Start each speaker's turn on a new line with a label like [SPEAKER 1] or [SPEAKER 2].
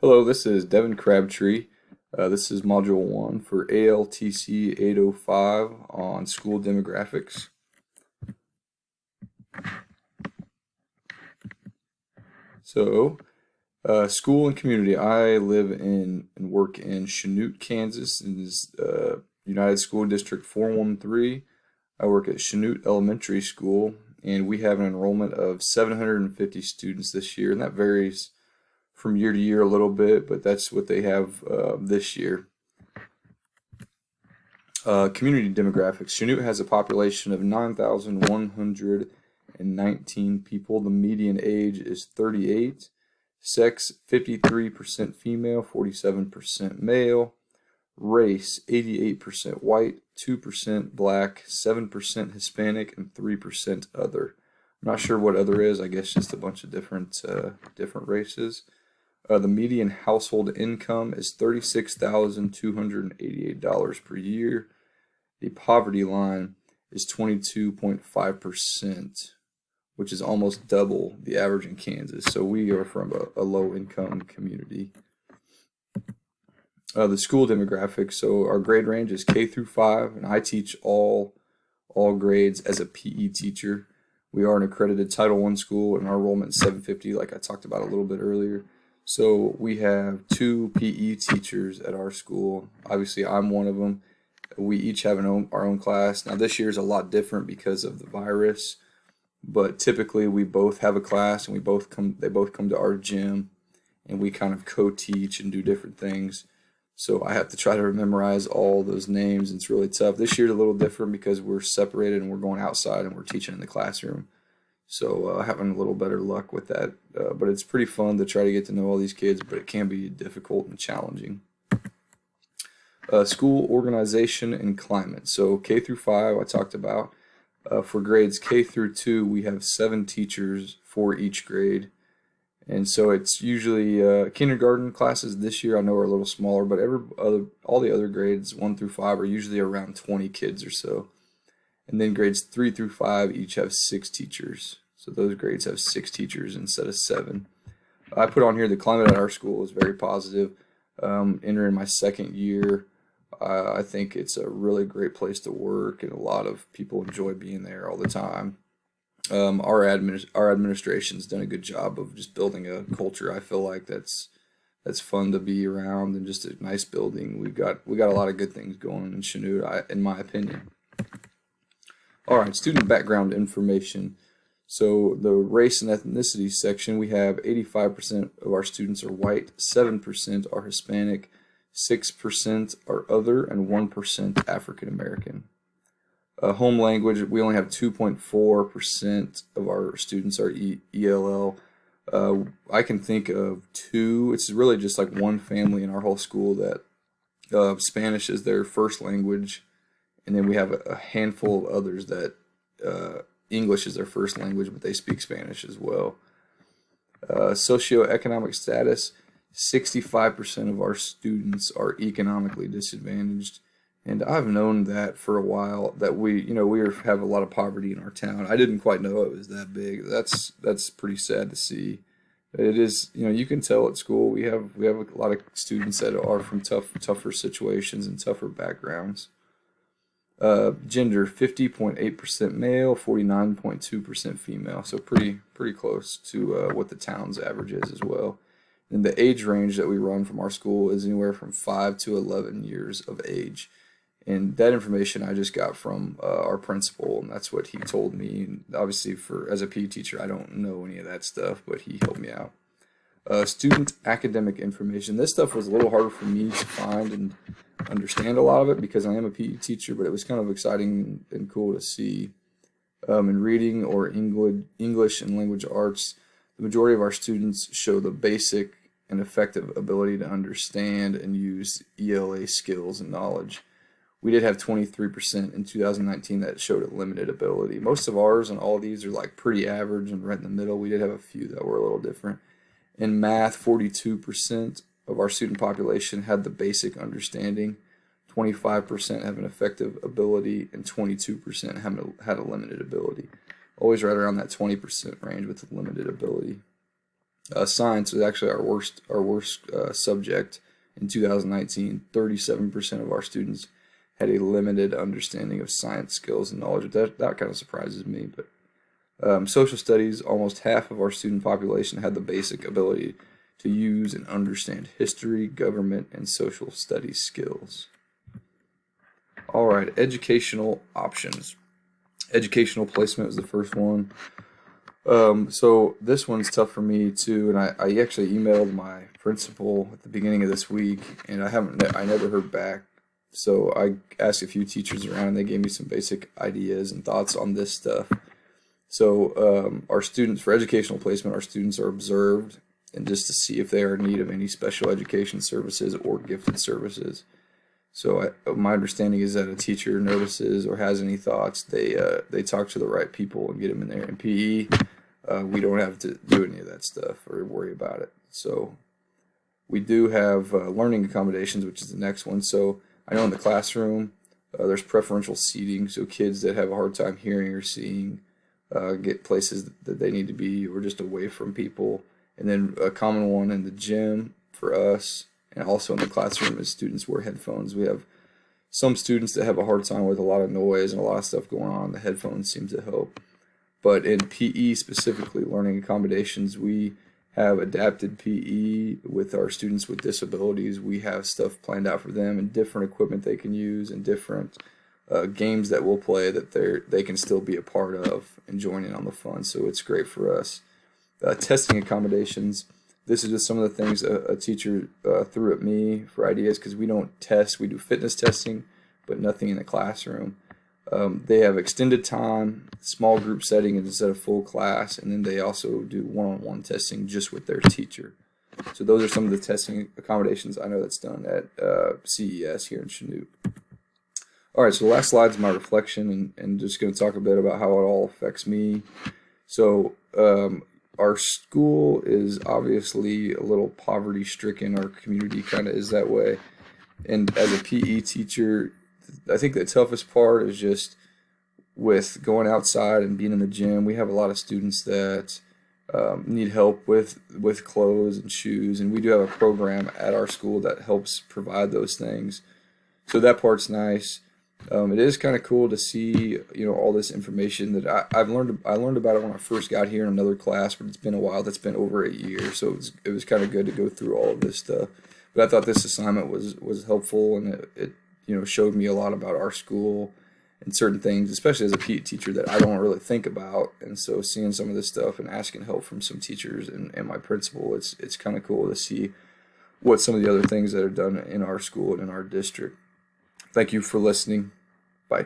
[SPEAKER 1] Hello, this is Devin Crabtree. This is Module 1 for ALTC805 on school demographics. So, school and community. I live in and work in Chanute, Kansas, in this United School District 413. I work at Chanute Elementary School, and we have an enrollment of 750 students this year, and that varies from year to year a little bit, but that's what they have this year. Community demographics. Chanute has a population of 9,119 people. The median age is 38. Sex, 53% female, 47% male. Race, 88% white, 2% black, 7% Hispanic, and 3% other. I'm not sure what other is. I guess just a bunch of different races. The median household income is $36,288 per year. The poverty line is 22.5%, which is almost double the average in Kansas. So we are from a low-income community. The school demographics. So our grade range is K through 5, and I teach all grades as a PE teacher. We are an accredited Title I school, and our enrollment is 750, like I talked about a little bit earlier. So we have 2 PE teachers at our school. Obviously, I'm one of them. We each have our own class. Now, this year is a lot different because of the virus, but typically we both have a class, and they both come to our gym, and we kind of co-teach and do different things. So I have to try to memorize all those names, and it's really tough. This year's a little different because we're separated and we're going outside and we're teaching in the classroom. So having a little better luck with that. But it's pretty fun to try to get to know all these kids, but it can be difficult and challenging. School organization and climate. So K through 5 I talked about. For grades K through 2, we have 7 teachers for each grade. And so it's usually kindergarten classes this year I know are a little smaller, but all the other grades 1 through 5 are usually around 20 kids or so. And then grades 3 through 5 each have 6 teachers. So those grades have 6 teachers instead of 7. I put on here the climate at our school is very positive. Entering my second year, I think it's a really great place to work, and a lot of people enjoy being there all the time. Our administration's done a good job of just building a culture. I feel like that's fun to be around, and just a nice building. We got a lot of good things going in Chanute, in my opinion. All right, student background information. So the race and ethnicity section, we have 85% of our students are white, 7% are Hispanic, 6% are other, and 1% African American. Home language, we only have 2.4% of our students are ELL. I can think of 2. It's really just like one family in our whole school that Spanish is their first language. And then we have a handful of others that English is their first language, but they speak Spanish as well. Socioeconomic status, 65% of our students are economically disadvantaged. And I've known that for a while, that we have a lot of poverty in our town. I didn't quite know it was that big. That's pretty sad to see. It is, you can tell at school we have a lot of students that are from tougher situations and tougher backgrounds. Gender, 50.8% male, 49.2% female, so pretty close to what the town's average is as well. And the age range that we run from our school is anywhere from 5 to 11 years of age. And that information I just got from our principal, and that's what he told me. And obviously, as a PE teacher, I don't know any of that stuff, but he helped me out. Student academic information. This stuff was a little harder for me to find and understand a lot of it because I am a PE teacher, but it was kind of exciting and cool to see. In reading or English and language arts, the majority of our students show the basic and effective ability to understand and use ELA skills and knowledge. We did have 23% in 2019 that showed a limited ability. Most of ours and all of these are like pretty average and right in the middle. We did have a few that were a little different. In math, 42% of our student population had the basic understanding, 25% have an effective ability, and 22% had a limited ability. Always right around that 20% range with limited ability. Science was actually our worst subject in 2019. 37% of our students had a limited understanding of science skills and knowledge. That kind of surprises me. But social studies, almost half of our student population had the basic ability to use and understand history, government, and social studies skills. All right, educational options. Educational placement was the first one. So this one's tough for me too, and I actually emailed my principal at the beginning of this week, and I never heard back. So I asked a few teachers around, and they gave me some basic ideas and thoughts on this stuff. So our students, for educational placement, our students are observed, and just to see if they are in need of any special education services or gifted services. So my understanding is that a teacher notices or has any thoughts, they talk to the right people and get them in there. In PE, we don't have to do any of that stuff or worry about it. So we do have learning accommodations, which is the next one. So I know in the classroom, there's preferential seating, so kids that have a hard time hearing or seeing get places that they need to be or just away from people. And then a common one in the gym for us, and also in the classroom, is students wear headphones. We have some students that have a hard time with a lot of noise and a lot of stuff going on. The headphones seem to help. But in PE specifically, learning accommodations, we have adapted PE with our students with disabilities. We have stuff planned out for them and different equipment they can use and different games that we'll play that they can still be a part of and join in on the fun. So it's great for us. Testing accommodations. This is just some of the things a teacher threw at me for ideas, because we don't test. We do fitness testing, but nothing in the classroom. They have extended time, small group setting instead of full class, and then they also do one-on-one testing just with their teacher. So those are some of the testing accommodations I know that's done at CES here in Chanute. All right, so the last slide is my reflection, and just going to talk a bit about how it all affects me. So our school is obviously a little poverty-stricken. Our community kind of is that way. And as a PE teacher, I think the toughest part is just with going outside and being in the gym. We have a lot of students that need help with clothes and shoes, and we do have a program at our school that helps provide those things. So that part's nice. It is kind of cool to see, all this information that I learned about it when I first got here in another class, but it's been a while. That's been over a year, so it was kind of good to go through all of this stuff. But I thought this assignment was helpful, and it showed me a lot about our school and certain things, especially as a PE teacher, that I don't really think about. And so seeing some of this stuff and asking help from some teachers and my principal, it's kind of cool to see what some of the other things that are done in our school and in our district. Thank you for listening. Bye.